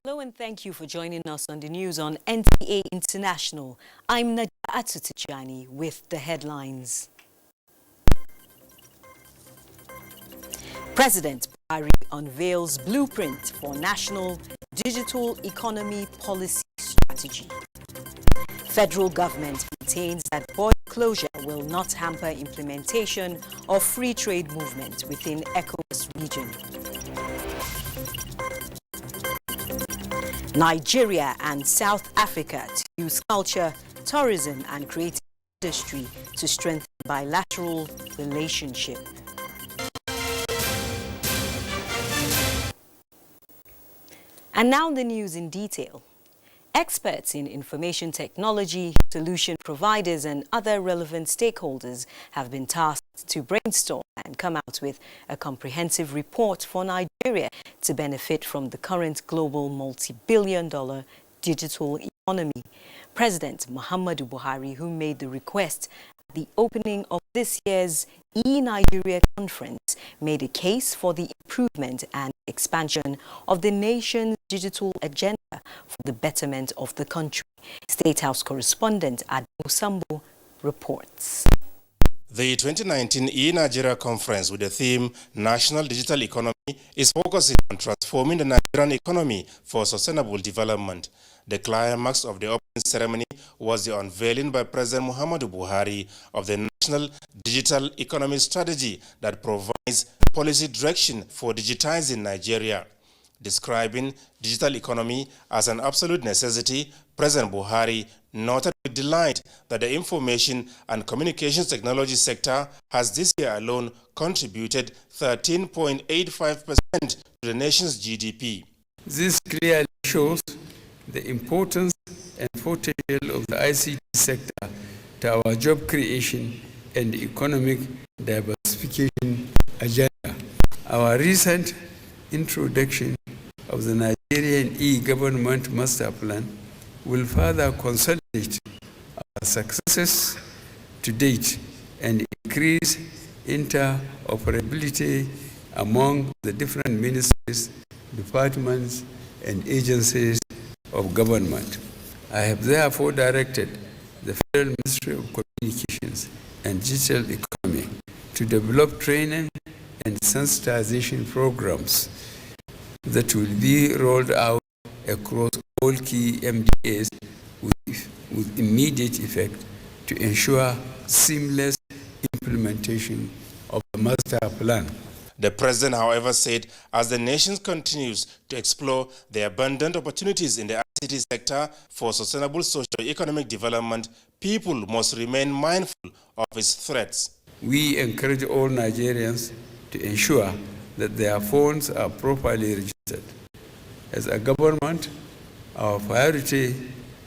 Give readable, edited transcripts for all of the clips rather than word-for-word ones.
Hello and thank you for joining us on the news on NTA International. I'm Nadia Atutijani with the headlines. President Buhari unveils blueprint for national digital economy policy strategy. Federal government maintains that border closure will not hamper implementation of free trade movement within ECOWAS region. Nigeria and South Africa to use culture, tourism and creative industry to strengthen bilateral relationship. And now the news in detail. Experts in information technology, solution providers and other relevant stakeholders have been tasked to brainstorm and come out with a comprehensive report for Nigeria to benefit from the current global multi-billion-dollar digital economy. President Muhammadu Buhari, who made the request at the opening of this year's E-Nigeria conference, made a case for the improvement and expansion of the nation's digital agenda for the betterment of the country. State House correspondent Adamu Sambo reports. The 2019 E-Nigeria conference with the theme National Digital Economy is focusing on transforming the Nigerian economy for sustainable development. The climax of the opening ceremony was the unveiling by President Muhammadu Buhari of the National Digital Economy Strategy that provides policy direction for digitizing Nigeria. Describing digital economy as an absolute necessity, President Buhari noted with delight that the information and communications technology sector has this year alone contributed 13.85% to the nation's GDP. This clearly shows the importance and potential of the ICT sector to our job creation and economic diversification agenda. Our recent introduction of the Nigerian e-government master plan will further consolidate our successes to date and increase interoperability among the different ministries, departments, and agencies of government. I have therefore directed the Federal Ministry of Communications and Digital Economy to develop training and sensitization programs that will be rolled out across all key MDAs with immediate effect to ensure seamless implementation of the master plan. The president, however, said as the nation continues to explore the abundant opportunities in the ICT sector for sustainable socio-economic development, people must remain mindful of its threats. We encourage all Nigerians to ensure that their phones are properly registered. As a government, our priority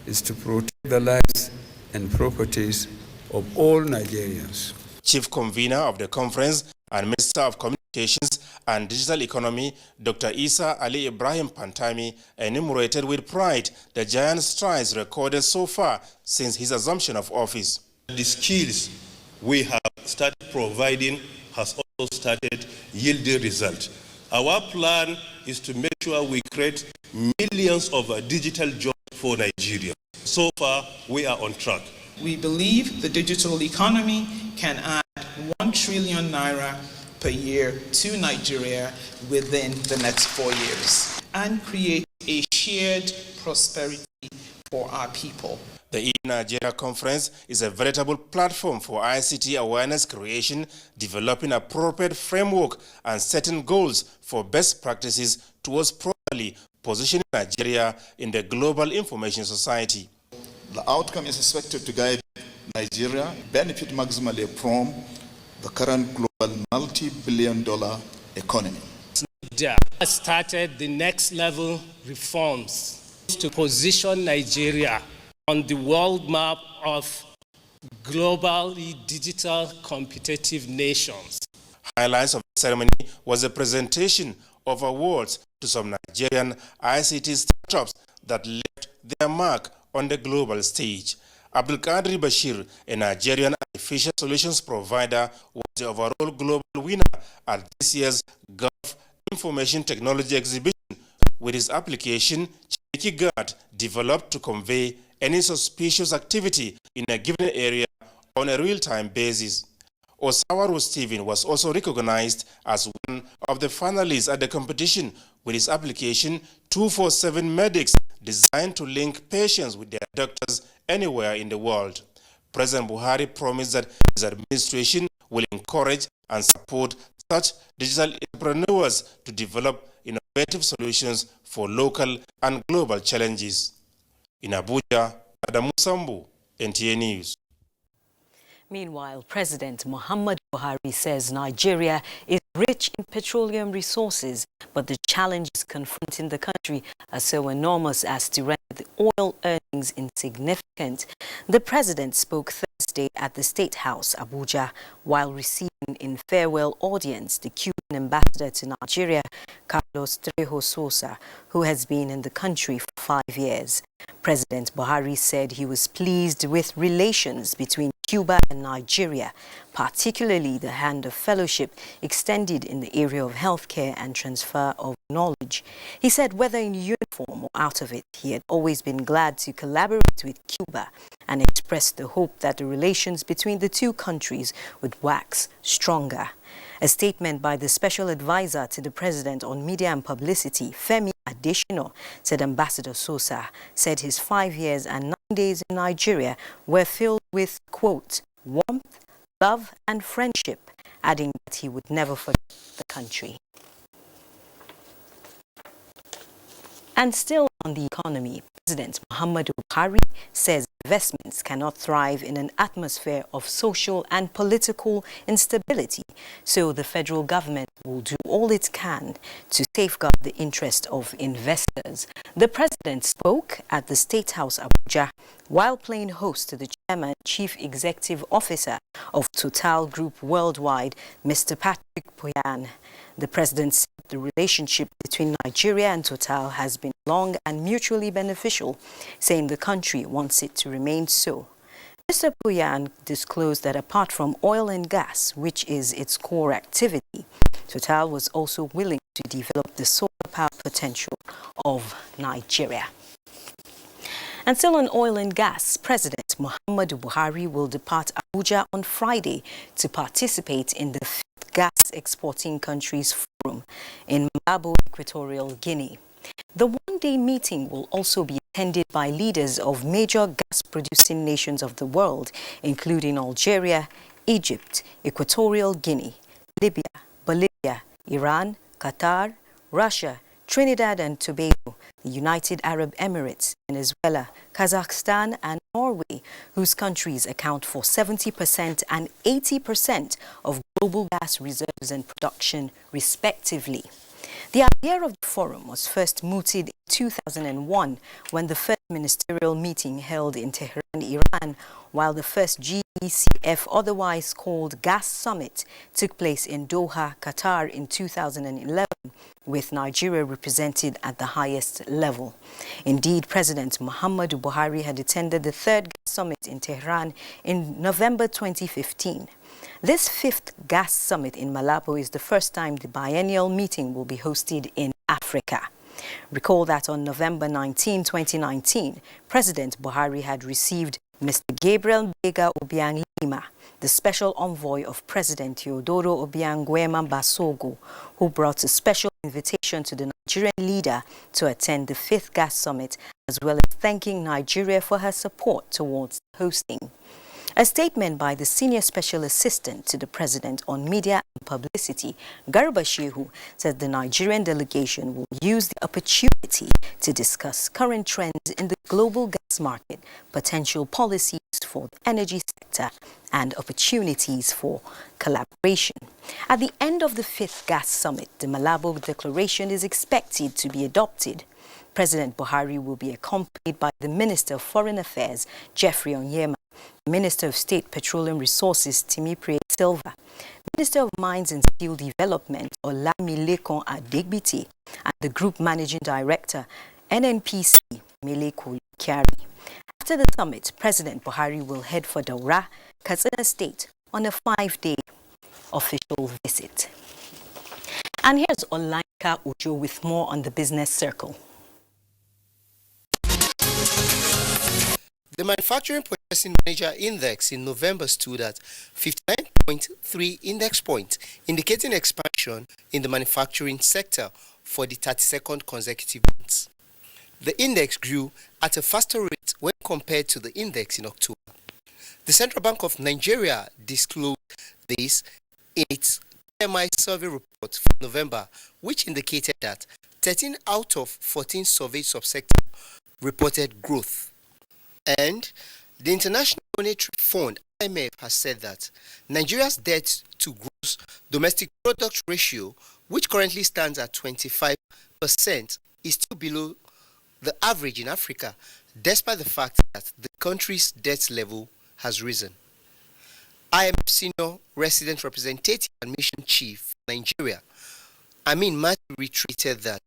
is to protect the lives and properties of all Nigerians. Chief Convener of the conference and Minister of Communications and Digital Economy, Dr. Isa Ali Ibrahim Pantami, enumerated with pride the giant strides recorded so far since his assumption of office. The skills we have started providing has also started yielding results. Our plan is to make sure we create millions of digital jobs for Nigeria. So far, we are on track. We believe the digital economy can add 1 trillion naira per year to Nigeria within the next 4 years and create a shared prosperity for our people. The E-Nigeria conference is a veritable platform for ICT awareness creation, developing appropriate framework and setting goals for best practices towards properly positioning Nigeria in the global information society. The outcome is expected to guide Nigeria benefit maximally from the current global multi-billion-dollar economy. Nigeria has started the next level reforms to position Nigeria on the world map of globally digital competitive nations. Highlights of the ceremony was a presentation of awards to some Nigerian ICT startups that left their mark on the global stage. Abdulkadir Bashir, a Nigerian artificial solutions provider, was the overall global winner at this year's Gulf Information Technology Exhibition with his application, Checky Guard developed to convey any suspicious activity in a given area on a real-time basis. Osawaru Stephen was also recognized as one of the finalists at the competition with his application 247 Medics, designed to link patients with their doctors anywhere in the world. President Buhari promised that his administration will encourage and support such digital entrepreneurs to develop innovative solutions for local and global challenges. In Abuja, Adam Musambu, NTA News. Meanwhile, President Muhammadu Buhari says Nigeria is rich in petroleum resources, but the challenges confronting the country are so enormous as to render the oil earnings insignificant. The president spoke Thursday at the State House, Abuja, while receiving in farewell audience the Cuban ambassador to Nigeria, Carlos Trejo Sosa, who has been in the country for 5 years. President Buhari said he was pleased with relations between Cuba and Nigeria, particularly the hand of fellowship extended in the area of healthcare and transfer of knowledge. He said whether in uniform or out of it, he had always been glad to collaborate with Cuba and expressed the hope that the relations between the two countries would wax stronger. A statement by the special advisor to the president on media and publicity, Femi Adesina, said Ambassador Sosa said his 5 years and 9 days in Nigeria were filled with, quote, warmth, love and friendship, adding that he would never forget the country. And still on the economy, President Muhammadu Buhari says investments cannot thrive in an atmosphere of social and political instability, so the federal government will do all it can to safeguard the interest of investors. The president spoke at the State House Abuja while playing host to the chairman, chief executive officer of Total Group Worldwide, Mr. Patrick Poyan. The president said the relationship between Nigeria and Total has been long and mutually beneficial, saying the country wants it to remain so. Mr. Poyan disclosed that apart from oil and gas, which is its core activity, Total was also willing to develop the solar power potential of Nigeria. And still on oil and gas, President Muhammadu Buhari will depart Abuja on Friday to participate in the 5th Gas Exporting Countries Forum in Malabo, Equatorial Guinea. The one-day meeting will also be attended by leaders of major gas-producing nations of the world, including Algeria, Egypt, Equatorial Guinea, Libya, Bolivia, Iran, Qatar, Russia, Trinidad and Tobago, the United Arab Emirates, Venezuela, Kazakhstan and Norway, whose countries account for 70% and 80% of global gas reserves and production, respectively. The idea of the forum was first mooted in 2001 when the first ministerial meeting held in Tehran, Iran, while the first GECF, otherwise called Gas Summit, took place in Doha, Qatar in 2011, with Nigeria represented at the highest level. Indeed, President Muhammadu Buhari had attended the 3rd Gas Summit in Tehran in November 2015. This 5th Gas Summit in Malabo is the first time the biennial meeting will be hosted in Africa. Recall that on November 19, 2019, President Buhari had received Mr. Gabriel Bega Obiang Lima, the special envoy of President Teodoro Obiang Nguema Basogo, who brought a special invitation to the Nigerian leader to attend the 5th Gas Summit, as well as thanking Nigeria for her support towards hosting. A statement by the Senior Special Assistant to the President on Media and Publicity, Garba Shehu, said the Nigerian delegation will use the opportunity to discuss current trends in the global gas market, potential policies for the energy sector, and opportunities for collaboration. At the end of the 5th Gas Summit, the Malabo Declaration is expected to be adopted. President Buhari will be accompanied by the Minister of Foreign Affairs, Jeffrey Onyema, Minister of State Petroleum Resources, Timipre Silva, Minister of Mines and Steel Development, Olamilekon Adegbite, and the Group Managing Director, NNPC, Meleko Kyari. After the summit, President Buhari will head for Daura, Katsina State, on a 5-day official visit. And here's Olainka Ujo with more on the business circle. The Manufacturing Purchasing Manager Index in November stood at 59.3 index points, indicating expansion in the manufacturing sector for the 32nd consecutive month. The index grew at a faster rate when compared to the index in October. The Central Bank of Nigeria disclosed this in its PMI survey report for November, which indicated that 13 out of 14 surveyed subsectors reported growth. And the International Monetary Fund, IMF, has said that Nigeria's debt to gross domestic product ratio, which currently stands at 25%, is still below the average in Africa, despite the fact that the country's debt level has risen. IMF Senior Resident Representative and Mission Chief for Nigeria, Amin Matthew, retreated that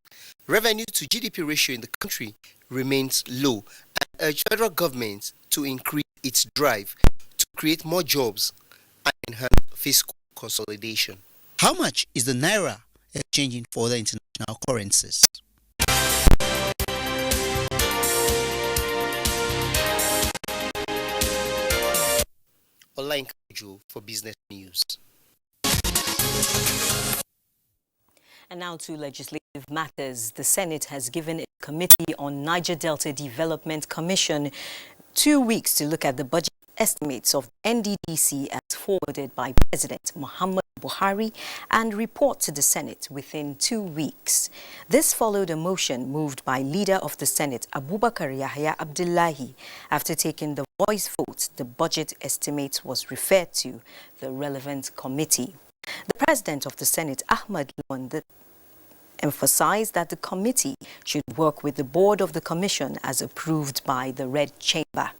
revenue to GDP ratio in the country remains low and urged federal government to increase its drive to create more jobs and enhance fiscal consolidation. How much is the Naira exchanging for other international currencies? Online for Business News. And now to legislative matters. The Senate has given its Committee on Niger Delta Development Commission 2 weeks to look at the budget estimates of NDDC as forwarded by President Muhammad Buhari and report to the Senate within 2 weeks. This followed a motion moved by Leader of the Senate Abubakar Yahya Abdullahi. After taking the voice vote, the budget estimate was referred to the relevant committee. The President of the Senate, Ahmad Lawan, emphasized that the committee should work with the board of the commission as approved by the Red Chamber.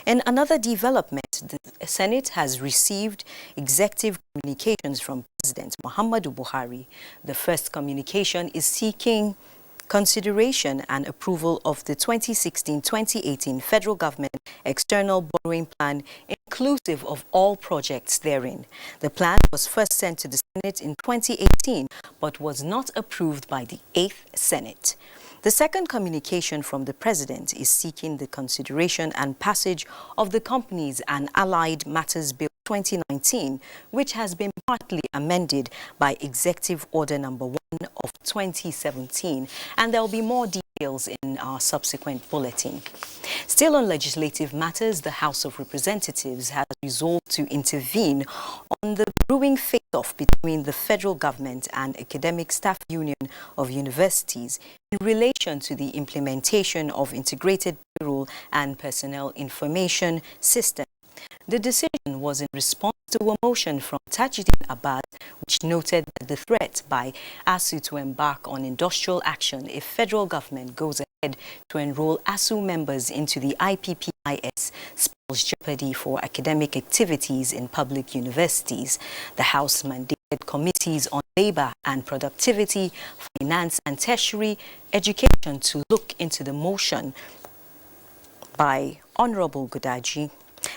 In another development, the Senate has received executive communications from President Muhammadu Buhari. The first communication is seeking consideration and approval of the 2016-2018 federal government external borrowing plan, inclusive of all projects therein. The plan was first sent to the Senate in 2018, but was not approved by the 8th Senate. The second communication from the President is seeking the consideration and passage of the Companies and Allied Matters Bill 2019, which has been partly amended by Executive Order Number 1 of 2017. And there will be more details in our subsequent bulletin. Still on legislative matters, the House of Representatives has resolved to intervene on the brewing face-off between the federal government and Academic Staff Union of Universities in relation to the implementation of Integrated Payroll and Personnel Information System. The decision was in response to a motion from Tajuddin Abbas, which noted that the threat by ASU to embark on industrial action if federal government goes ahead to enroll ASU members into the IPPIS spells jeopardy for academic activities in public universities. The House mandated committees on labor and productivity, finance and tertiary education to look into the motion by Honorable Godaji.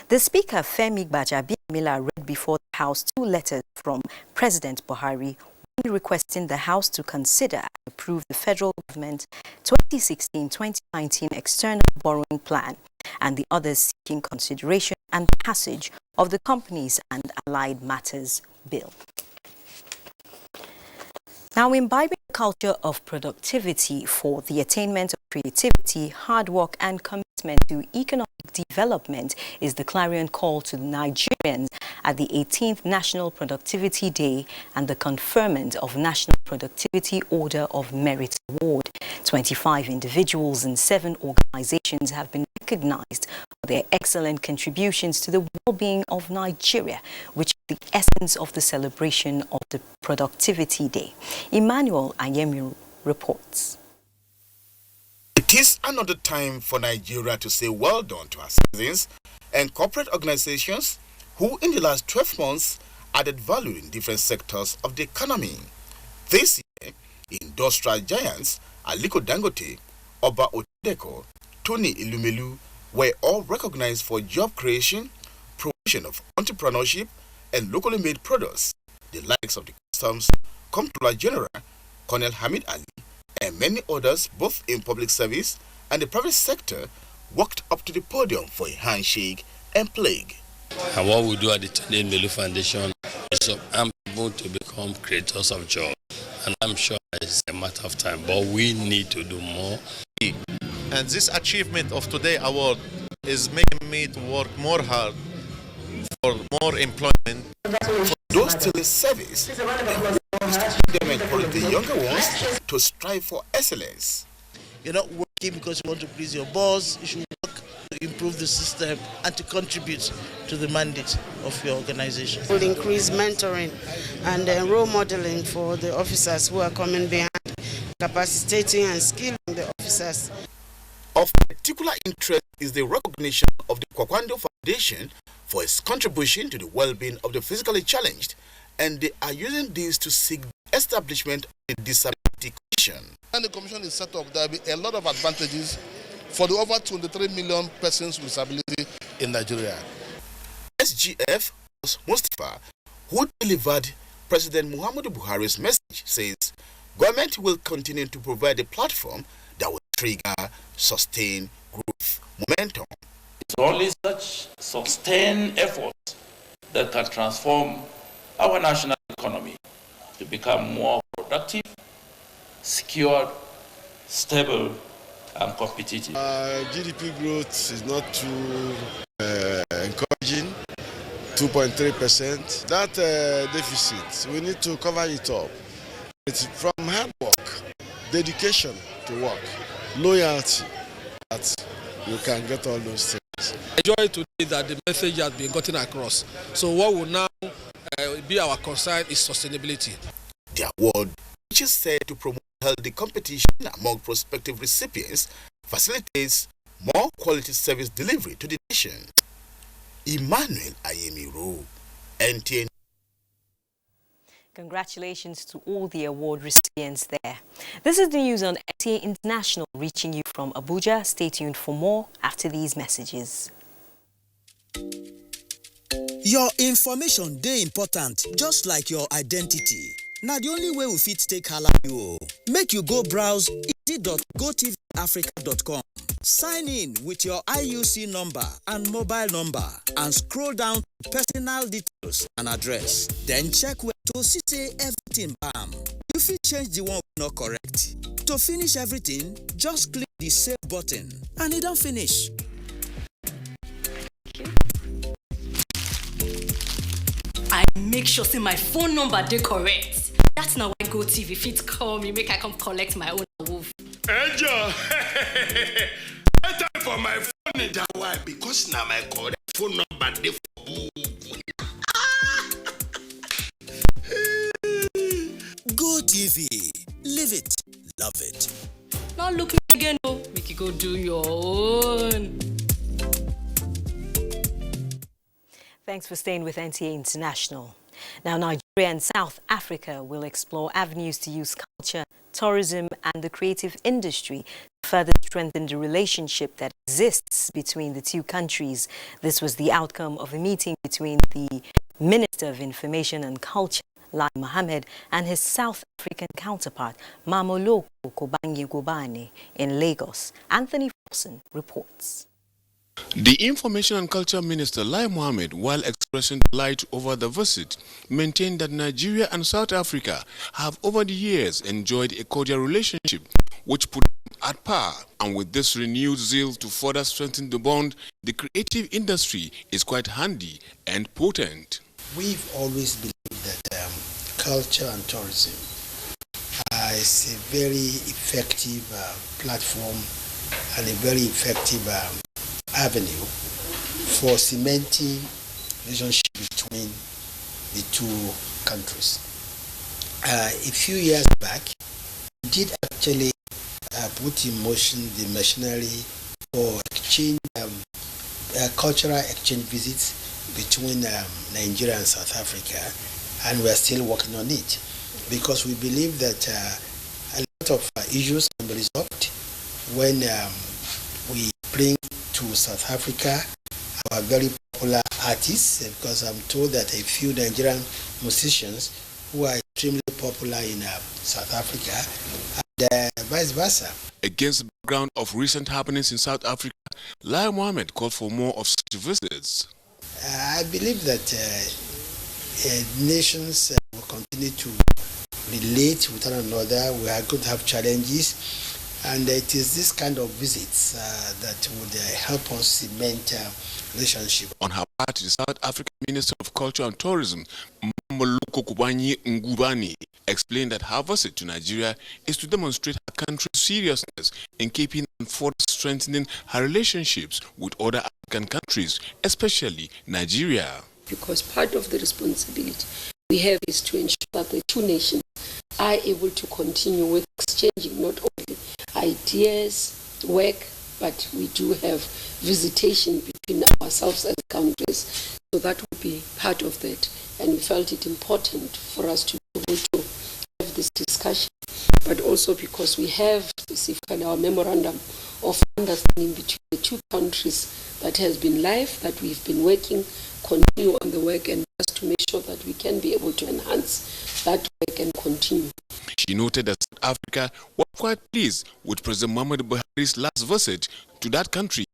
The Speaker, Femi Gbajabiamila, read before the House 2 letters from President Buhari, one requesting the House to consider and approve the federal government 2016-2019 external borrowing plan, and the other seeking consideration and passage of the Companies and Allied Matters Bill. Now, imbibing the culture of productivity for the attainment of creativity, hard work and commitment to economic development is the clarion call to the Nigerians at the 18th National Productivity Day and the conferment of National Productivity Order of Merit Award. 25 individuals and 7 organizations have been recognized for their excellent contributions to the well-being of Nigeria, which is the essence of the celebration of the Productivity Day. Emmanuel Ayemiru reports. It is another time for Nigeria to say well done to our citizens and corporate organizations who in the last 12 months added value in different sectors of the economy. This year, industrial giants Aliko Dangote, Oba Otedeko, Tony Ilumelu were all recognized for job creation, promotion of entrepreneurship and locally made products. The likes of the Customs Comptroller General Colonel Hamid Ali, and many others, both in public service and the private sector, walked up to the podium for a handshake and plague. And what we do at the Tunde Melu Foundation is to empower people to become creators of jobs. And I'm sure it's a matter of time, but we need to do more. And this achievement of today award is making me to work more hard for more employment. For those still in service, the hope is to give them encourage the younger ones to strive for excellence. You're not working because you want to please your boss. You should work to improve the system and to contribute to the mandate of your organization. We'll increase mentoring and role modeling for the officers who are coming behind, capacitating and skilling the officers. Of particular interest is the recognition of the Kwakwando Foundation for its contribution to the well-being of the physically challenged, and they are using this to seek the establishment of the Disability Commission. When the commission is set up, there will be a lot of advantages for the over 23 million persons with disability in Nigeria. SGF Mustafa, who delivered President Muhammadu Buhari's message, says government will continue to provide a platform that will trigger sustained growth momentum. It's only such sustained efforts that can transform our national economy to become more productive, secure, stable, and competitive. GDP growth is not too encouraging, 2.3%. That deficit, we need to cover it up. It's from hard work, dedication to work, loyalty, that you can get all those things. Enjoy today that the message has been gotten across. So what will now be our concern is sustainability. The award, which is said to promote healthy competition among prospective recipients, facilitates more quality service delivery to the nation. Emmanuel Ayemiro, NTN. Congratulations to all the award recipients there. This is the news on NTA International reaching you from Abuja. Stay tuned for more after these messages. Your information dey important, just like your identity. Now the only way we fit take hala you. Make you go browse easy.gotvafrica.com. Sign in with your IUC number and mobile number and scroll down to personal details and address. Then check where to see say everything bam. You fit change the one not correct. To finish everything, just click the save button and it don't finish. I make sure say my phone number dey correct. That's not why GoTV fit call me make I come collect my own wolf. Angel, that time for my phone is that why? Because now my correct phone number dey for GoTV, live it, love it. Now look me again, oh, make you go do your own. Thanks for staying with NTA International. Now, Nigeria and South Africa will explore avenues to use culture, tourism and the creative industry to further strengthen the relationship that exists between the two countries. This was the outcome of a meeting between the Minister of Information and Culture, Lai Mohammed, and his South African counterpart, Mamoloko Kobanyi Gobane, in Lagos. Anthony Forson reports. The Information and Culture Minister, Lai Mohammed, while expressing delight over the visit, maintained that Nigeria and South Africa have over the years enjoyed a cordial relationship, which put them at par. And with this renewed zeal to further strengthen the bond, the creative industry is quite handy and potent. We've always believed that culture and tourism is a very effective platform and a very effective avenue for cementing relationship between the two countries. A few years back, we did actually put in motion the machinery for exchange, cultural exchange visits between Nigeria and South Africa, and we are still working on it because we believe that a lot of issues can be resolved when we bring to South Africa our very popular artists, because I'm told that a few Nigerian musicians who are extremely popular in South Africa, and vice versa. Against the background of recent happenings in South Africa, Lai Mohammed called for more of such visits. I believe that nations will continue to relate with one another. We are going to have challenges, and it is this kind of visits that would help us cement relationship. On her part, the South African Minister of Culture and Tourism, Mamoluko Kubanyi Ngubani, explained that her visit to Nigeria is to demonstrate her country's seriousness in keeping and further strengthening her relationships with other African countries, especially Nigeria. Because part of the responsibility we have is to ensure that the two nations are able to continue with exchanging not only ideas, work, but we do have visitation between ourselves as countries. So that would be part of that. And we felt it important for us to be able to have this discussion, but also because we have specifically our memorandum of understanding between the two countries that has been live, that we've been working, continue on the work, and just to make sure that we can be able to enhance that work and continue. She noted that South Africa was quite pleased with President Muhammadu Buhari's last visit to that country,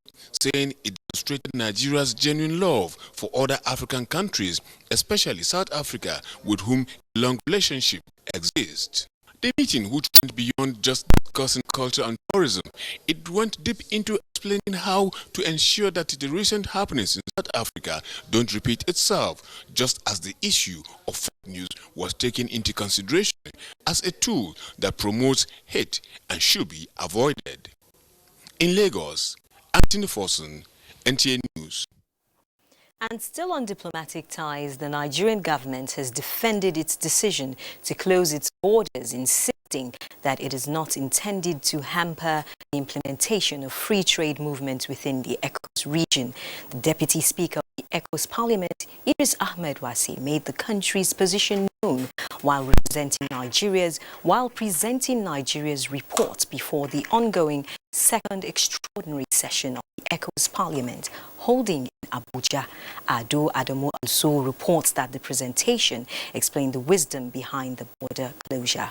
saying it demonstrated Nigeria's genuine love for other African countries, especially South Africa, with whom a long relationship exists. The meeting, which went beyond just discussing culture and tourism, it went deep into explaining how to ensure that the recent happenings in South Africa don't repeat itself, just as the issue of fake news was taken into consideration as a tool that promotes hate and should be avoided. In Lagos, Anthony Forson, NTA News. And still on diplomatic ties, the Nigerian government has defended its decision to close its borders, insisting that it is not intended to hamper the implementation of free trade movements within the ECOWAS region. The Deputy Speaker of the ECOWAS Parliament, Idris Ahmed Wasi, made the country's position known while presenting Nigeria's report before the ongoing second extraordinary session of the ECOWAS Parliament holding in Abuja. Ado Adamu also reports that the presentation explained the wisdom behind the border closure.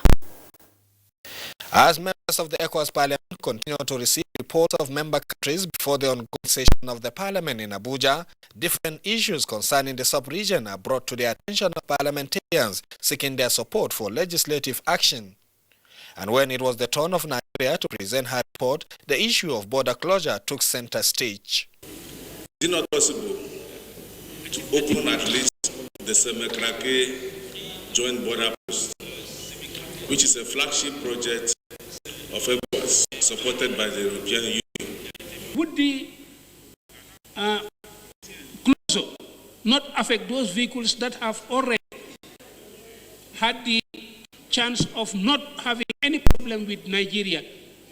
As members of the ECOWAS Parliament continue to receive reports of member countries before the ongoing session of the Parliament in Abuja, different issues concerning the sub-region are brought to the attention of parliamentarians seeking their support for legislative action. And when it was the turn of Nigeria to present her report, the issue of border closure took center stage. Is it not possible to open at least the Semekrake joint border post, which is a flagship project of ECOWAS supported by the European Union? Would the closure not affect those vehicles that have already had the chance of not having any problem with Nigeria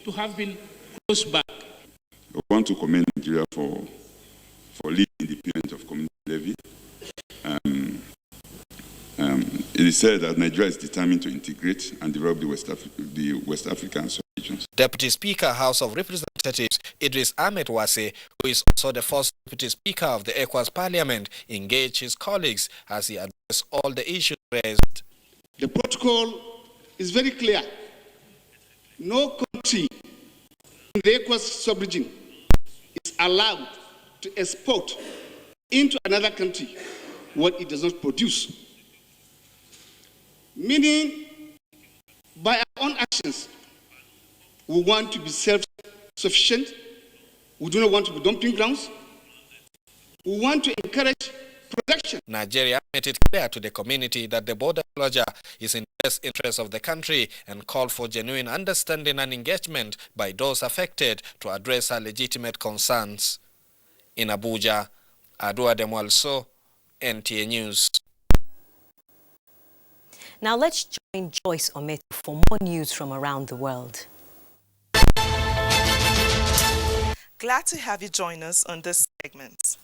to have been closed back? I want to commend Nigeria for leading the payment of community levy. It is said that Nigeria is determined to integrate and develop the West African regions. Deputy Speaker, House of Representatives Idris Ahmed Wase, who is also the first Deputy Speaker of the ECOWAS Parliament, engaged his colleagues as he addressed all the issues raised. The protocol is very clear. No country in the ECOWAS sub-region is allowed to export into another country what it does not produce. Meaning, by our own actions, we want to be self-sufficient. We do not want to be dumping grounds. We want to encourage production. Nigeria made it clear to the community that the border closure is in the best interest of the country and called for genuine understanding and engagement by those affected to address our legitimate concerns. In Abuja, Ado Adamu also, NTA News. Now let's join Joyce Ometo for more news from around the world. Glad to have you join us on this segment.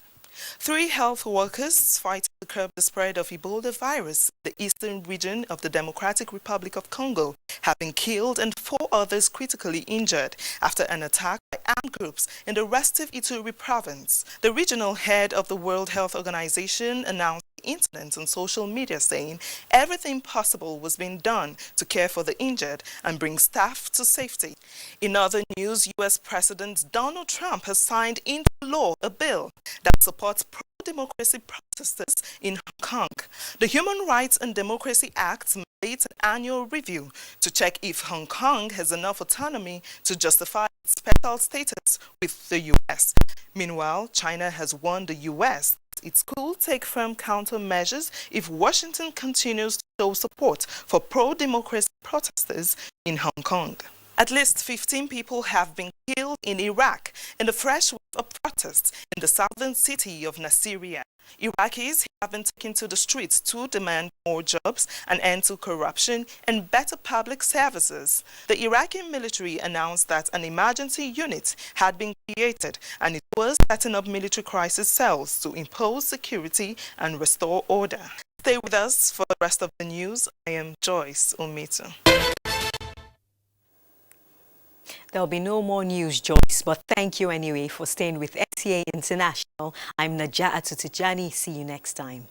3 health workers fighting to curb the spread of Ebola virus in the eastern region of the Democratic Republic of Congo have been killed and 4 others critically injured after an attack by armed groups in the restive Ituri province. The regional head of the World Health Organization announced incident on social media, saying everything possible was being done to care for the injured and bring staff to safety. In other news, U.S. President Donald Trump has signed into law a bill that supports pro-democracy protesters in Hong Kong. The Human Rights and Democracy Act mandates an annual review to check if Hong Kong has enough autonomy to justify its special status with the U.S. Meanwhile, China has warned the U.S. that it could take firm countermeasures if Washington continues to show support for pro-democracy protesters in Hong Kong. At least 15 people have been killed in Iraq in the fresh wave of protests in the southern city of Nasiriyah. Iraqis have been taken to the streets to demand more jobs, an end to corruption, and better public services. The Iraqi military announced that an emergency unit had been created and it was setting up military crisis cells to impose security and restore order. Stay with us for the rest of the news. I am Joyce Omitu. There'll be no more news, Joyce, but thank you anyway for staying with SCA International. I'm Najat Atutijani. See you next time.